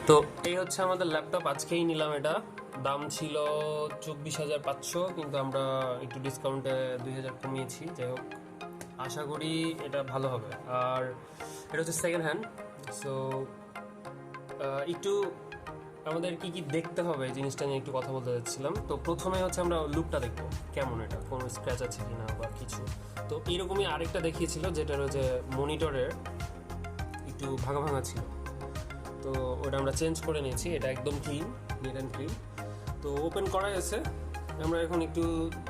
তো এই হচ্ছে আমাদের ল্যাপটপ, আজকেই নিলাম। এটা দাম ছিল 24,500, কিন্তু আমরা একটু ডিসকাউন্টে 2,000 কমিয়েছি। যাই হোক, আশা করি এটা ভালো হবে। আর এটা হচ্ছে সেকেন্ড হ্যান্ড। সো একটু আমাদের কি কি দেখতে হবে এই জিনিসটা নিয়ে একটু কথা বলতে যাচ্ছিলাম। তো প্রথমে হচ্ছে আমরা লুকটা দেখবো কেমন, এটা কোনো স্ক্র্যাচ আছে কিনা বা কিছু। তো এরকমই আরেকটা দেখিয়েছিল, যেটার হচ্ছে মনিটরের একটু ভাঙা ভাঙা ছিল। তো ওটা আমরা চেঞ্জ করে নিয়েছি, এটা একদম ক্লিন, নিট অ্যান্ড ক্লিন। তো ওপেন করা গেছে। আমরা এখন একটু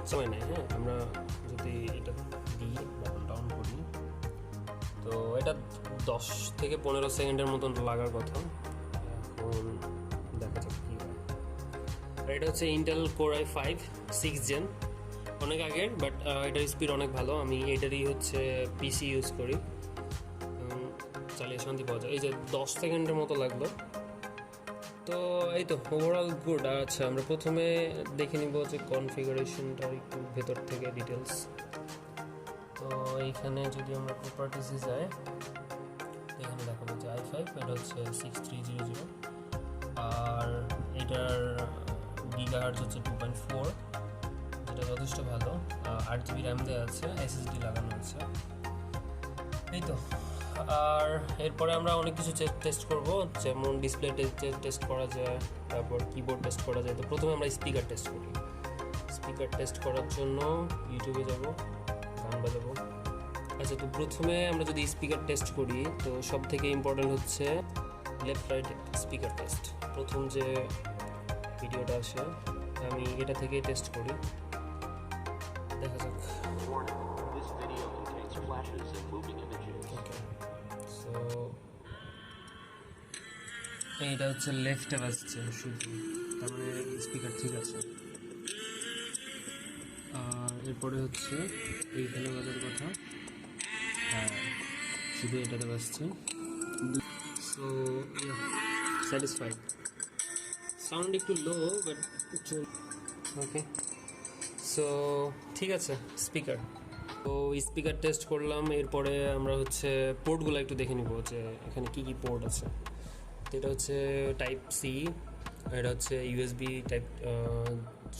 সময় নেই। হ্যাঁ, আমরা যদি এটা দিই, বাটন ডাউন করি, তো এটা 10 থেকে 15 সেকেন্ডের মতন লাগার কথা। এখন দেখা যাক কী হয়। আর এটা হচ্ছে Intel core i5 6th gen, অনেক আগের, বাট এটার স্পিড অনেক ভালো। আমি এটারই হচ্ছে পিসি ইউজ করি, চালিয়ে শান্তি পাওয়া যায়। এই যে 10 সেকেন্ডের মতো লাগলো। তো এই তো ওভারঅল গুড। আচ্ছা, আমরা প্রথমে দেখে নিব যে কনফিগারেশনটার একটু ভেতর থেকে ডিটেলস। তো এইখানে যদি আমরা প্রপার্টিসে যাই, এখানে দেখাবো যে i5, এটা হচ্ছে 6300, আর এটার গিগাহার্টজ হচ্ছে 2.4, যেটা যথেষ্ট ভালো। 8 GB র্যাম দেওয়া আছে, এসএসডি লাগানো আছে। এই তো। আর এরপরে আমরা অনেক কিছু টেস্ট করব, যেমন ডিসপ্লে টেস্ট করা যায়, তারপর কিবোর্ড টেস্ট করা যায়। তো প্রথমে আমরা স্পিকার টেস্ট করি। স্পিকার টেস্ট করার জন্য ইউটিউবে যাব, গান বাজাবো। আচ্ছা, তো প্রথমে আমরা যদি স্পিকার টেস্ট করি, তো সব থেকে ইম্পর্টেন্ট হচ্ছে লেফট রাইট স্পিকার টেস্ট। প্রথম যে ভিডিওটা আসে, আমি এটা থেকেই টেস্ট করি, দেখা যাক। সো এইটা হচ্ছে লেফটে বাজছে শুধু, তার মানে স্পিকার ঠিক আছে। আর এরপরে হচ্ছে এইখানে বাজার কথা, হ্যাঁ শুধু এটাতে বাজছে। So satisfied. সাউন্ড একটু লো, বাট ওকে। সো ঠিক আছে, স্পিকার। তো স্পিকার টেস্ট করলাম। এরপরে আমরা হচ্ছে পোর্টগুলো একটু দেখে নিব যে এখানে কি কি পোর্ট আছে। তো এটা হচ্ছে টাইপ সি, এটা হচ্ছে ইউএসবি টাইপ,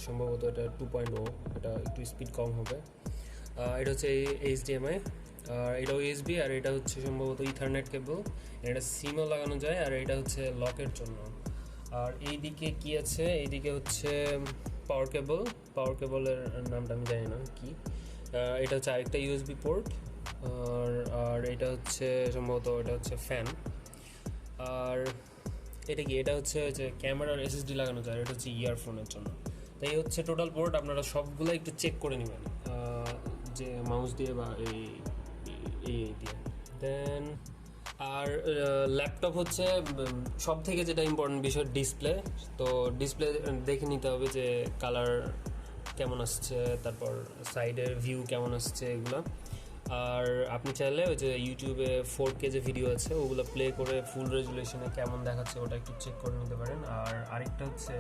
সম্ভবত এটা 2.0, এটা একটু স্পিড কম হবে। এটা হচ্ছে এইচডিএমআই, আর এটাও ইউএসবি, আর এটা হচ্ছে সম্ভবত ইথারনেট কেবল। এটা সিমও লাগানো যায়, আর এটা হচ্ছে লকের জন্য। আর এইদিকে কি আছে, এইদিকে হচ্ছে পাওয়ার কেবল। পাওয়ার কেবলের নামটা আমি জানি না কি। এটা হচ্ছে আরেকটা ইউএসবি পোর্ট। আর এটা হচ্ছে সম্ভবত এটা হচ্ছে ফ্যান। আর এটা কি, এটা হচ্ছে যে ক্যামেরার এসএসডি লাগানো যায়, এটা হচ্ছে ইয়ারফোনের জন্য। তাই হচ্ছে টোটাল পোর্ট। আপনারা সবগুলো একটু চেক করে নেবেন, যে মাউস দিয়ে বা এই দিয়ে। দেন আর ল্যাপটপ হচ্ছে সব থেকে যেটা ইম্পর্টেন্ট বিষয়, ডিসপ্লে। তো ডিসপ্লে দেখে নিতে হবে যে কালার কেমন আসছে, তারপর সাইডের ভিউ কেমন আসছে, এগুলো। আর আপনি চাইলে ওই যে ইউটিউবে 4K যে ভিডিও আছে, ওগুলো প্লে করে ফুল রেজুলেশনে কেমন দেখাচ্ছে ওটা একটু চেক করে নিতে পারেন। আর আরেকটা হচ্ছে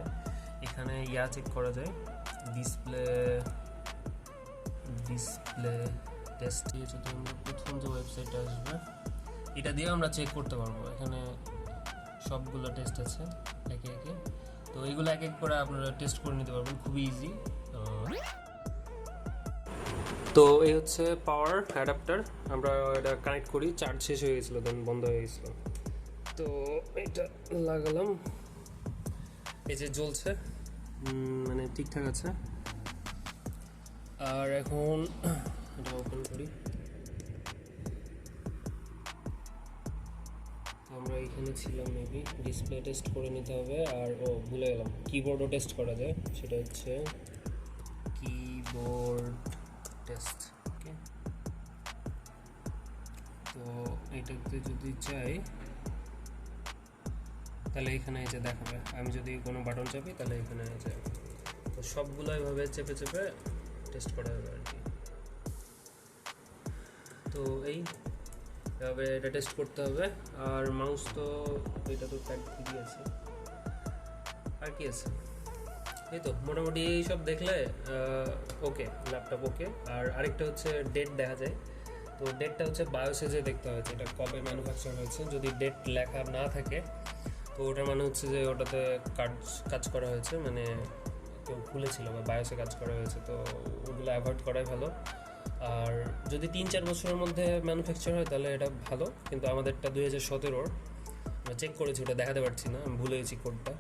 এখানে চেক করা যায়, ডিসপ্লে টেস্ট দিয়ে। যদি আমরা প্রথম যে ওয়েবসাইটটা আসবে, এটা দিয়েও আমরা চেক করতে পারবো। এখানে সবগুলো টেস্ট আছে একে একে। তো এইগুলো এক এক করে আপনারা টেস্ট করে নিতে পারবেন, খুবই ইজি। তো এই হচ্ছে পাওয়ার অ্যাডাপ্টার, আমরা এটা কানেক্ট করি। চার্জ শেষ হয়ে গেছিলো, দেন বন্ধ হয়ে গেছিলো। তো এটা লাগালাম, এই যে জ্বলছে, মানে ঠিকঠাক আছে। আর এখন এটা ওপেন করি। আমরা এখানে ছিলাম, মেবি ডিসপ্লে টেস্ট করে নিতে হবে। আর ভুলে গেলাম, কিবোর্ডও টেস্ট করা যায়, সেটা হচ্ছে কিবোর্ড টেস্ট। ওকে, তো এটাতে যদি চাই, তাহলে এখানে এই যে দেখাবে। আমি যদি কোনো বাটন চাপি, তাহলে এখানে যে, তো সবগুলো এভাবে চেপে চেপে টেস্ট করা যাবে আর কি। তো এইভাবে এটা টেস্ট করতে হবে। আর মাউস তো এটা তো প্যাড ফ্রি আছে, আর কি আছে, এই তো মোটামুটি এইসব দেখলে ওকে, ল্যাপটপ ওকে। আর আরেকটা হচ্ছে ডেট দেখা যায়। তো ডেটটা হচ্ছে বায়োসে যে দেখতে হয়েছে, এটা কবে ম্যানুফ্যাকচার হয়েছে। যদি ডেট লেখা না থাকে, তো ওটার মানে হচ্ছে যে ওটাতে কাজ কাজ করা হয়েছে, মানে কেউ খুলেছিল বা বায়োসে কাজ করা হয়েছে, তো ওগুলো অ্যাভয়েড করাই ভালো। আর যদি 3-4 বছরের মধ্যে ম্যানুফ্যাকচার হয় তাহলে এটা ভালো, কিন্তু আমাদেরটা 2017 চেক করেছি, ওটা দেখাতে পারছি না, আমি ভুলে গেছি কোডটা।